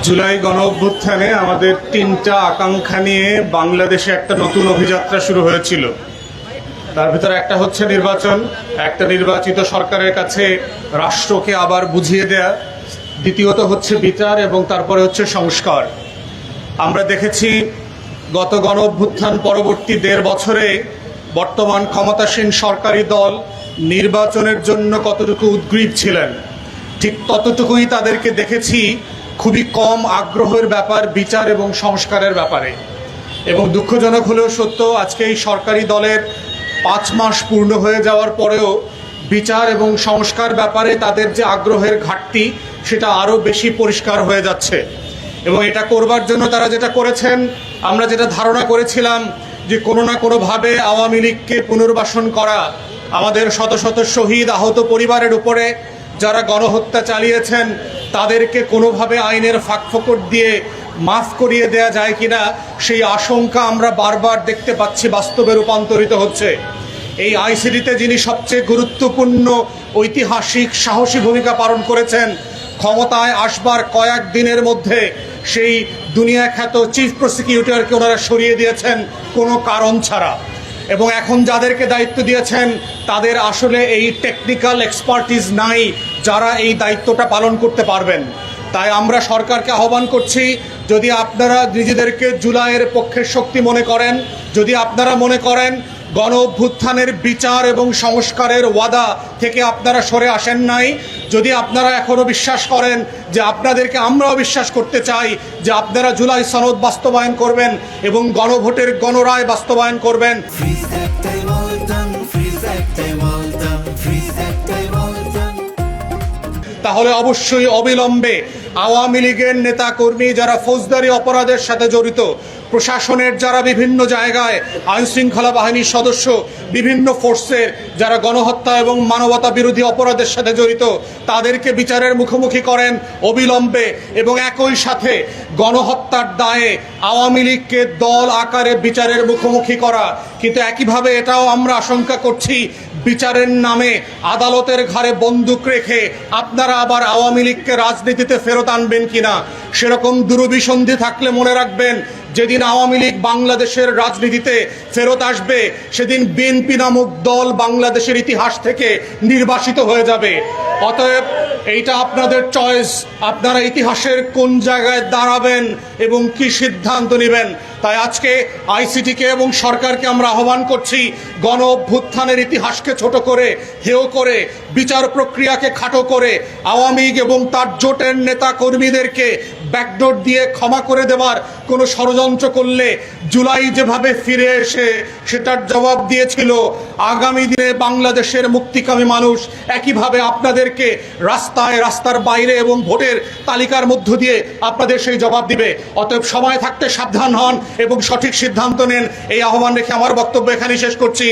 জুলাই গণঅভ্যুত্থানে আমাদের তিনটা আকাঙ্ক্ষা নিয়ে বাংলাদেশে একটা নতুন অভিযাত্রা শুরু হয়েছিল। তার ভিতরে একটা হচ্ছে নির্বাচন, একটা নির্বাচিত সরকারের কাছে রাষ্ট্রকে আবার বুঝিয়ে দেয়া, দ্বিতীয়ত হচ্ছে বিচার এবং তারপরে হচ্ছে সংস্কার। আমরা দেখেছি গত গণঅভ্যুত্থান পরবর্তী ১.৫ বছরে বর্তমান ক্ষমতাসীন সরকারি দল নির্বাচনের জন্য কতটুকু উদ্গ্রীব ছিলেন, ঠিক ততটুকুই তাদেরকে দেখেছি খুবই কম আগ্রহের ব্যাপার বিচার এবং সংস্কারের ব্যাপারে। এবং দুঃখজনক হলেও সত্য, আজকে এই সরকারি দলের ৫ মাস পূর্ণ হয়ে যাওয়ার পরেও বিচার এবং সংস্কার ব্যাপারে তাদের যে আগ্রহের ঘাটতি সেটা আরও বেশি পরিষ্কার হয়ে যাচ্ছে। এবং এটা করবার জন্য তারা যেটা করেছেন, আমরা যেটা ধারণা করেছিলাম যে কোনো না কোনোভাবে আওয়ামী লীগকে পুনর্বাসন করা, আমাদের শত শত শহীদ আহত পরিবারের উপরে যারা গণহত্যা চালিয়েছেন তাদেরকে কোনোভাবে আইনের ফাঁকফোকর দিয়ে মাফ করিয়ে দেয়া যায় কিনা, সেই আশঙ্কা আমরা বারবার দেখতে পাচ্ছি বাস্তবে রূপান্তরিত হচ্ছে। এই আইসিটিতে যিনি সবচেয়ে গুরুত্বপূর্ণ ঐতিহাসিক সাহসী ভূমিকা পালন করেছেন, ক্ষমতায় আসবার কয়েক দিনের মধ্যে সেই দুনিয়া খ্যাত চিফ প্রসিকিউটরকে ওনারা সরিয়ে দিয়েছেন কোনো কারণ ছাড়া। এবং এখন যাদেরকে দায়িত্ব দিয়েছেন তাদের আসলে এই টেকনিক্যাল এক্সপার্টিস নাই যারা এই দায়িত্বটা পালন করতে পারবেন। তাই আমরা সরকারকে আহ্বান করছি, যদি আপনারা নিজেদেরকে জুলাইয়ের পক্ষের শক্তি মনে করেন, যদি আপনারা মনে করেন গণ অভ্যুত্থানের বিচার এবং সংস্কারের ওয়াদা থেকে আপনারা সরে আসেন নাই, যদি আপনারা এখনও বিশ্বাস করেন যে আপনাদেরকে আমরাও বিশ্বাস করতে চাই যে আপনারা জুলাই সনদ বাস্তবায়ন করবেন এবং গণভোটের গণরায় বাস্তবায়ন করবেন, তাহলে অবশ্যই অবিলম্বে আওয়ামী লীগের নেতাকর্মী যারা ফৌজদারি অপরাধের সাথে জড়িত, প্রশাসনের যারা বিভিন্ন জায়গায় আইনশৃঙ্খলা বাহিনীর সদস্য, বিভিন্ন ফোর্সের যারা গণহত্যা এবং মানবতা বিরোধী অপরাধের সাথে জড়িত, তাদেরকে বিচারের মুখোমুখি করেন অবিলম্বে। এবং একই সাথে গণহত্যার দায়ে আওয়ামী লীগকে দল আকারে বিচারের মুখোমুখি করা। কিন্তু একইভাবে এটাও আমরা আশঙ্কা করছি, বিচারের নামে আদালতের ঘাড়ে বন্দুক রেখে আপনারা আবার আওয়ামী লীগকে রাজনীতিতে ফেরত আনবেন কিনা। সেরকম দুরভিসন্ধি থাকলে মনে রাখবেন, যেদিন আওয়ামী লীগ বাংলাদেশের রাজনীতিতে ফেরত আসবে সেদিন বিএনপি নামক দল বাংলাদেশের ইতিহাস থেকে নির্বাসিত হয়ে যাবে। অতএব এইটা আপনাদের চয়েস, আপনারা ইতিহাসের কোন জায়গায় দাঁড়াবেন এবং কি সিদ্ধান্ত নেবেন। তাই আজকে আইসিটিকে এবং সরকারকে আমরা আহ্বান করছি, গণ অভ্যুত্থানের ইতিহাসকে ছোট করে, হেয় করে, বিচার প্রক্রিয়াকে খাটো করে আওয়ামী লীগ এবং তার জোটের নেতা কর্মীদেরকে ব্যাকডোর দিয়ে ক্ষমা করে দেওয়ার কোনো ষড়যন্ত্র করলে জুলাই যেভাবে ফিরে এসে সেটার জবাব দিয়েছিল, আগামী দিনে বাংলাদেশের মুক্তিকামী মানুষ একইভাবে আপনাদেরকে রাস্তার বাইরে এবং ভোটের তালিকার মধ্য দিয়ে আপনাদের সেই জবাব দিবে। অতএব সময় থাকতে সাবধান হন এবং সঠিক সিদ্ধান্ত নেন, এই আহ্বান রেখে আমার বক্তব্য এখানেই শেষ করছি।